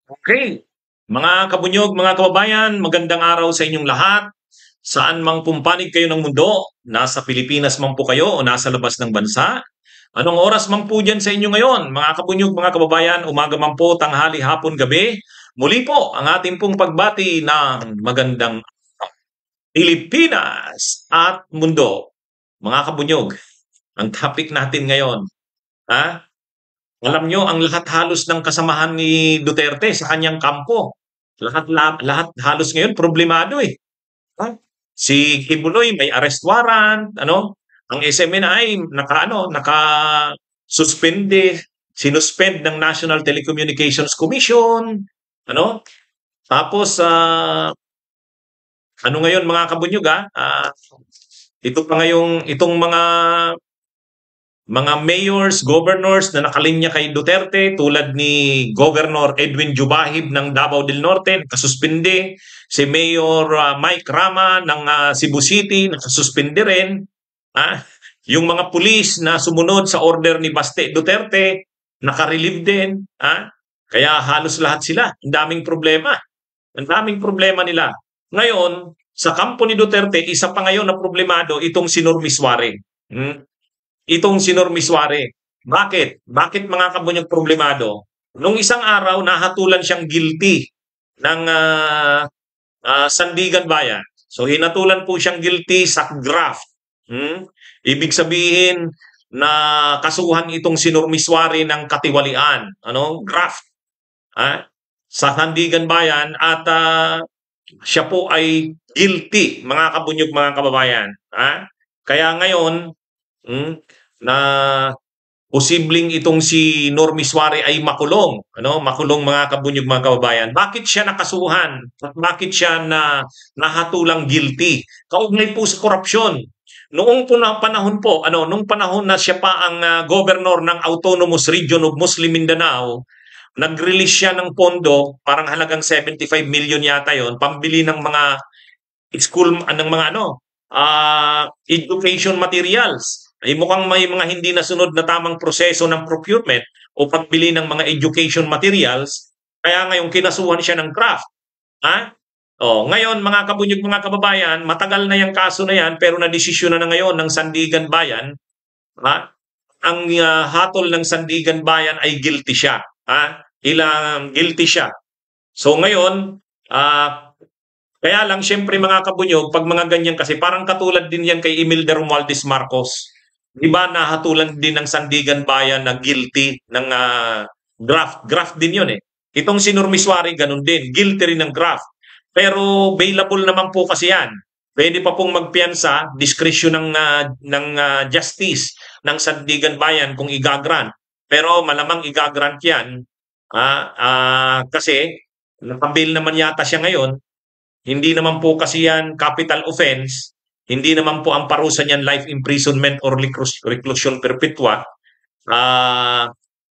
Okay. Mga kabunyog, mga kababayan, magandang araw sa inyong lahat. Saan mang pumpanig kayo ng mundo, nasa Pilipinas man po kayo o nasa labas ng bansa. Anong oras man po dyan sa inyo ngayon, mga kabunyog, mga kababayan, umaga man po, tanghali, hapon, gabi. Muli po ang ating pong pagbati ng magandang Pilipinas at mundo. Mga kabunyog, ang topic natin ngayon, ha? Alam nyo, ang lahat halos ng kasamahan ni Duterte sa kanyang kampo, lahat halos ngayon problemado eh. Ha? Si Kibuloy may arrest warrant, ano? Ang SMNI naka-suspende, sinuspend ng National Telecommunications Commission, ano? Tapos ano ngayon mga kabunyog ito pa ngayong itong mga mayors, governors na nakalinya kay Duterte tulad ni Governor Edwin Jubahib ng Davao del Norte, nakasuspinde. Si Mayor Mike Rama ng Cebu City, nakasuspinde rin. Ah, yung mga pulis na sumunod sa order ni Baste Duterte, nakarelieve din. Kaya halos lahat sila. Ang daming problema. Ang daming problema nila. Ngayon, sa kampo ni Duterte, isa pa ngayon na problemado itong si Normisware. Itong si Normisware. Bakit? Bakit mga kabunyag problemado? Nung isang araw, nahatulan siyang guilty ng Sandigan Bayan. So, hinatulan po siyang guilty sa graft. Ibig sabihin na kasuhan itong si Normisware ng katiwalian. Graft. Sa Sandigan Bayan at siya po ay guilty, mga kabunyog, mga kababayan. Kaya ngayon, na posibleng itong si Normisware ay makulong, makulong mga kabunyog, mga kababayan. Bakit siya nakasuhan? Bakit siya nahatulang guilty? Kaugnay po sa korupsyon. Noong panahon po, nung panahon na siya pa ang governor ng Autonomous Region of Muslim Mindanao, nag-release siya ng pondo, parang halagang 75 million yata yon, pambili ng mga school, ng mga education materials. Ay mukhang may mga hindi nasunod na tamang proseso ng procurement o pagbili ng mga education materials, kaya ngayon kinasuhan siya ng graft. Ngayon mga kabunyog, mga kababayan, matagal na yung kaso na yan pero nadesisyon na ngayon ng Sandigan Bayan. Ang hatol ng Sandigan Bayan ay guilty siya. Guilty siya. So ngayon, kaya lang syempre mga kabunyog, pag mga ganyan kasi parang katulad din yan kay Imelda Romualdez Marcos. Di ba nahatulan din ng Sandigan Bayan na guilty ng graft. Graft din yun eh. Itong si Normisware ganun din. Guilty rin ng graft. Pero available naman po kasi yan. Pwede pa pong magpiyansa, discretion ng justice ng Sandigan Bayan kung igagrant. Pero malamang igagrant yan kasi nakabail naman yata siya ngayon. Hindi naman po kasi yan capital offense. Hindi naman po ang parusa niyan life imprisonment or reclusion perpetua.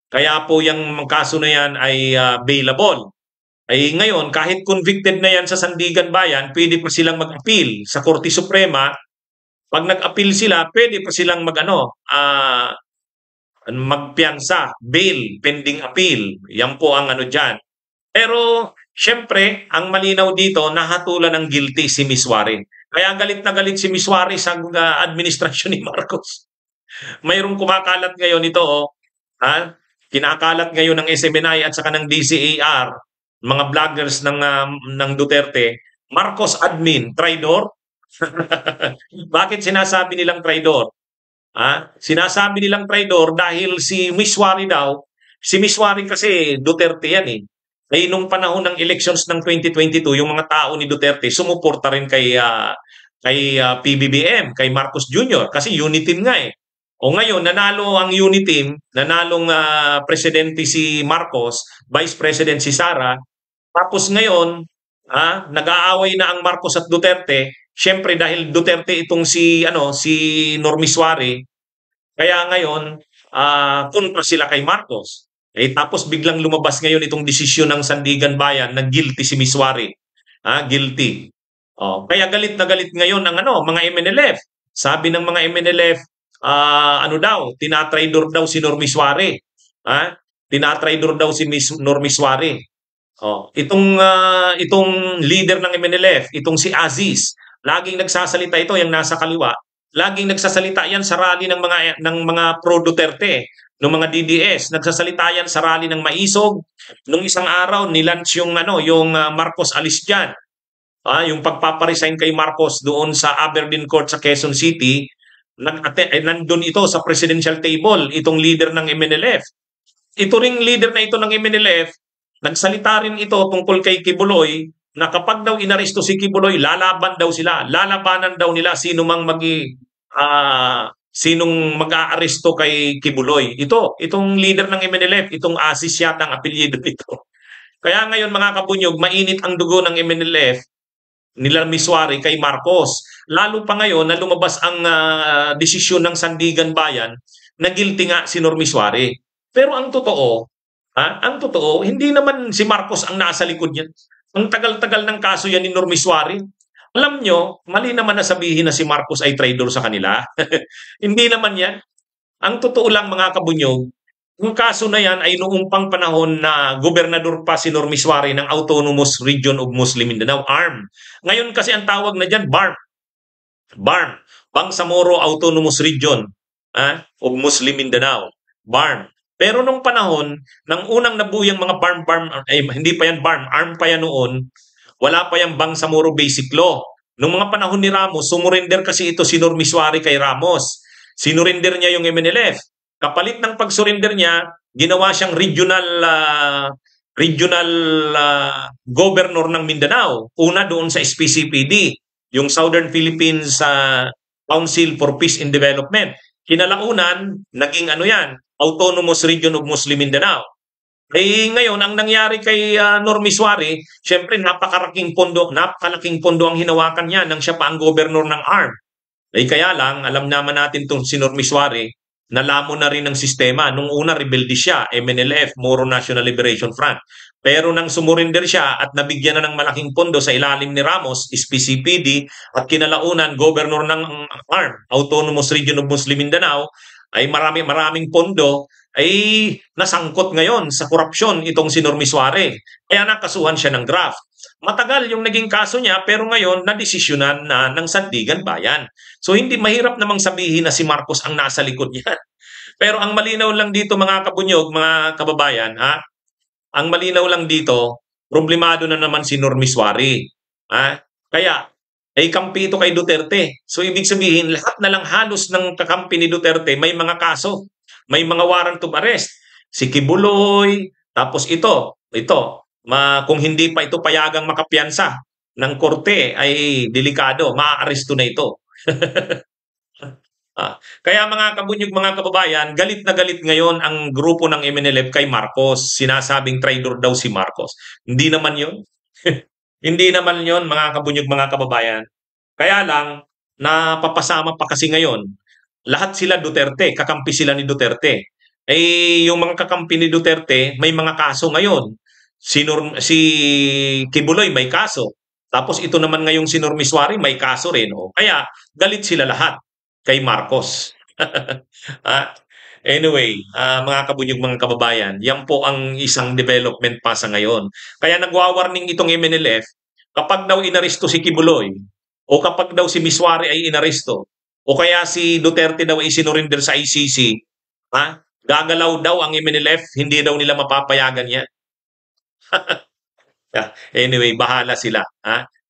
Kaya po yung kaso na yan ay bailable. Ay ngayon, kahit convicted na yan sa Sandigan Bayan, pwede pa silang mag-appeal sa Korte Suprema. Pag nag-appeal sila, pwede pa silang magpiyansa, bail, pending appeal. Yan po ang dyan. Pero, syempre, ang malinaw dito, nahatulan ng guilty si Miswari. Kaya galit na galit si Miswari sa administrasyon ni Marcos. Mayroong kumakalat ngayon ito, kinakalat ngayon ng SMNI at saka ng DCAR, mga vloggers ng Duterte, Marcos admin, traidor. Bakit sinasabi nilang traidor? Sinasabi nilang traidor dahil si Miswari daw, si Miswari kasi Duterte yan eh. Ay nung panahon ng elections ng 2022, yung mga tao ni Duterte sumuporta rin kay PBBM, kay Marcos Jr. kasi uniteam nga eh. O ngayon, nanalo ang uniteam, nanalong presidente si Marcos, vice president si Sara. Tapos ngayon, nag-aaway na ang Marcos at Duterte. Siyempre dahil Duterte itong si Normisware, kaya ngayon kontra sila kay Marcos. Tapos biglang lumabas ngayon itong desisyon ng Sandigan Bayan na guilty si Miswari. Guilty. Kaya galit na galit ngayon ang mga MNLF. Sabi ng mga MNLF, tinatraidor daw si Normisware. Tinatraidor daw si Normisware. Itong leader ng MNLF, itong si Aziz, laging nagsasalita ito, yung nasa kaliwa. Laging nagsasalita yan sa rally ng mga pro Duterte, ng mga DDS. Nagsasalita yan sa rally ng Maisog. Nung isang araw, nilunch yung Marcos alis diyan. Yung pagpaparesign kay Marcos doon sa Aberdeen Court sa Quezon City, nandun ito sa presidential table, itong leader ng MNLF. Ito ring leader na ito ng MNLF, nagsalita rin ito tungkol kay Kibuloy na kapag daw inaresto si Kibuloy, lalaban daw sila. Lalabanan daw nila sinong mag-aaresto kay Kibuloy. Itong leader ng MNLF, itong Asis yata ang apelyido nito. Kaya ngayon mga kabunyog, mainit ang dugo ng MNLF nila Miswari kay Marcos. Lalo pa ngayon na lumabas ang desisyon ng Sandigan Bayan na guilty nga si Miswari. Pero ang totoo, hindi naman si Marcos ang nasa likod niyan. Ang tagal-tagal ng kaso yan ni Miswari. Alam nyo, mali naman na sabihin na si Marcos ay traitor sa kanila. Hindi naman yan. Ang totoo lang mga kabunyog, yung kaso na yan ay noong pang panahon na gobernador pa si Miswari ng Autonomous Region of Muslim Mindanao, ARM. Ngayon kasi ang tawag na dyan, BARM. BARM, Bangsamoro Autonomous Region of Muslim Mindanao, BARM. Pero nung panahon, nang unang nabuyang mga BARM, hindi pa yan BARM, ARM pa yan noon, wala pa yung Bangsamoro Basic Law. Nung mga panahon ni Ramos, sumurrender kasi ito si Miswari kay Ramos. Sinurrender niya yung MNLF. Kapalit ng pag-surrender niya, ginawa siyang regional governor ng Mindanao. Una doon sa SPCPD, yung Southern Philippines Council for Peace and Development. Kinalaunan, naging Autonomous Region of Muslim Mindanao. Ngayon, ang nangyari kay Miswari, syempre napakalaking pondo ang hinawakan niya nang siya pa ang governor ng ARM. Kaya lang, alam naman natin itong si Miswari, nalamon na rin ng sistema. Nung una, rebelde siya, MNLF, Moro National Liberation Front. Pero nang sumurinder siya at nabigyan na ng malaking pondo sa ilalim ni Ramos, SPCPD, at kinalaunan, governor ng ARM, Autonomous Region of Muslim Mindanao, ay maraming pondo, ay nasangkot ngayon sa korupsyon itong si Miswari. Kaya nakasuhan siya ng graft. Matagal yung naging kaso niya, pero ngayon nadesisyonan na ng Sandigan Bayan. So hindi mahirap namang sabihin na si Marcos ang nasa likod niya. Pero ang malinaw lang dito mga kabunyog, mga kababayan, ang malinaw lang dito, problemado na naman si Miswari. Kaya kampi ito kay Duterte. So ibig sabihin, lahat na lang halos ng kakampi ni Duterte may mga kaso. May mga warrant of arrest. Si Kibuloy, tapos kung hindi pa ito payagang makapiyansa ng korte ay delikado, maaaresto na ito. Kaya mga kabunyog, mga kababayan, galit na galit ngayon ang grupo ng MNLF kay Marcos. Sinasabing traitor daw si Marcos. Hindi naman yun. Hindi naman yun, mga kabunyog, mga kababayan. Kaya lang, napapasama pa kasi ngayon. Lahat sila Duterte, kakampi sila ni Duterte. Yung mga kakampi ni Duterte, may mga kaso ngayon. Si Kibuloy may kaso. Tapos ito naman ngayong si Miswari may kaso rin. Kaya galit sila lahat kay Marcos. Anyway, mga kabunyog, mga kababayan, yan po ang isang development pa sa ngayon. Kaya nagwawarning itong MNLF, kapag daw inaresto si Kibuloy, o kapag daw si Miswari ay inaresto, o kaya si Duterte daw ay sinurinder sa ICC, gagalaw daw ang MNLF, hindi daw nila mapapayagan yan. Anyway, bahala sila.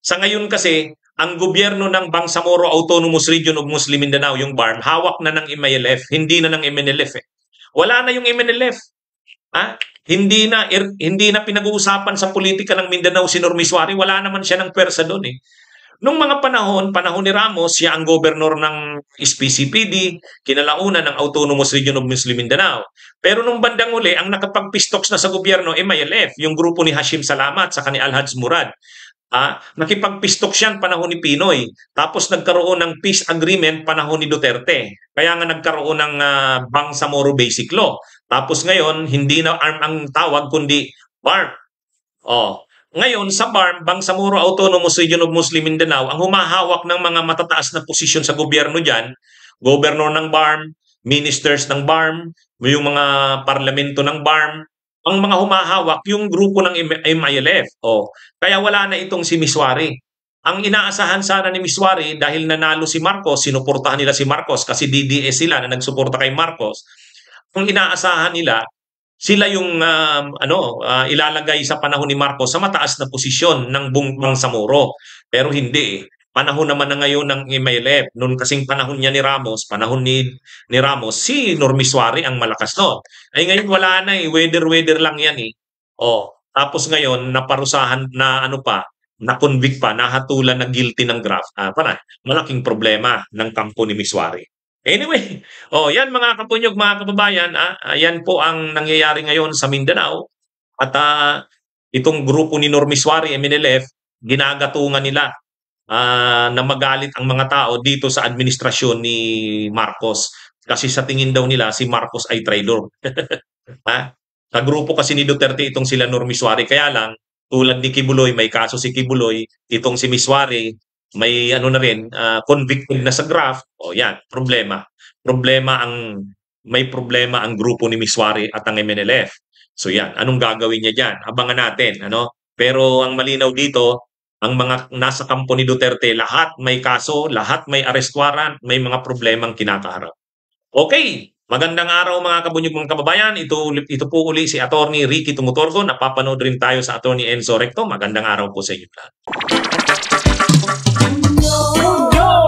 Sa ngayon kasi, ang gobyerno ng Bangsamoro Autonomous Region of Muslim Mindanao, yung BARM, hawak na ng MILF, hindi na ng MNLF. Wala na yung MNLF. Hindi na pinag-uusapan sa politika ng Mindanao si Miswari, wala naman siya ng pwersa doon Nung mga panahon ni Ramos, siya ang governor ng SPCPD, kinalaunan ng Autonomous Region of Muslim Mindanao. Pero nung bandang uli, ang nakapagpistoks na sa gobyerno, MILF, yung grupo ni Hashim Salamat sa ni Alhaj Murad. Nakipagpistok siyan panahon ni Pinoy. Tapos nagkaroon ng peace agreement panahon ni Duterte. Kaya nga nagkaroon ng Bangsamoro Basic Law. Tapos ngayon, hindi na ARM ang tawag, kundi BARM. Ngayon, sa BARM, Bangsamoro Autonomous Region of Muslim Mindanao, ang humahawak ng mga matataas na posisyon sa gobyerno dyan, governor ng BARM, ministers ng BARM, yung mga parlamento ng BARM, ang mga humahawak yung grupo ng MILF. Kaya wala na itong si Miswari. Ang inaasahan sana ni Miswari dahil nanalo si Marcos, sinuportahan nila si Marcos kasi DDS sila na nagsuporta kay Marcos. Ang inaasahan nila, sila yung ilalagay sa panahon ni Marcos sa mataas na posisyon ng Bangsamoro. Pero hindi. Panahon naman na ngayon ng MILF. Noon kasing panahon niya ni Ramos, panahon ni Ramos, si Normiswari ang malakas noon. Ay ngayon wala na eh. Weather lang yan eh. Tapos ngayon, naparusahan na na-convict pa, nahatulan na guilty ng graft. Malaking problema ng kampo ni Miswari. Anyway, yan mga kapunyog, mga kababayan, yan po ang nangyayari ngayon sa Mindanao. At itong grupo ni Normiswari, MNLF, ginagatungan nila na magalit ang mga tao dito sa administrasyon ni Marcos. Kasi sa tingin daw nila, si Marcos ay traitor. Sa grupo kasi ni Duterte itong sila Normiswari. Kaya lang, tulad ni Kibuloy, may kaso si Kibuloy, itong si Miswari, may convicted na sa graft. Yan, problema. May problema ang grupo ni Miswari at ang MNLF. So yan, anong gagawin niya dyan? Abangan natin, Pero ang malinaw dito, ang mga nasa kampo ni Duterte, lahat may kaso, lahat may arrest warrant, may mga problemang kinakaharap. Okay, magandang araw mga kabunyog, mga kababayan. Ito po uli si Attorney Ricky Tumutorgo. Napapanood rin tayo sa Attorney Enzo Recto. Magandang araw po sa inyo lahat.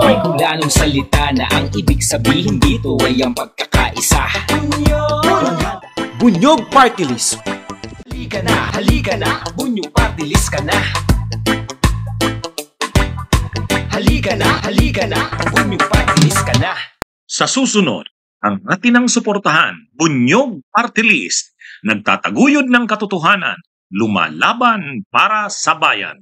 May kulanong salita na ang ibig sabihin dito ay ang pagkakaisa. Bunyog Party List. Halika na, Bunyog Party List ka na. Halika na, Bunyog Party List ka na. Sa susunod, ang atinang suportahan, Bunyog Party List, nagtataguyod ng katotohanan, lumalaban para sa bayan.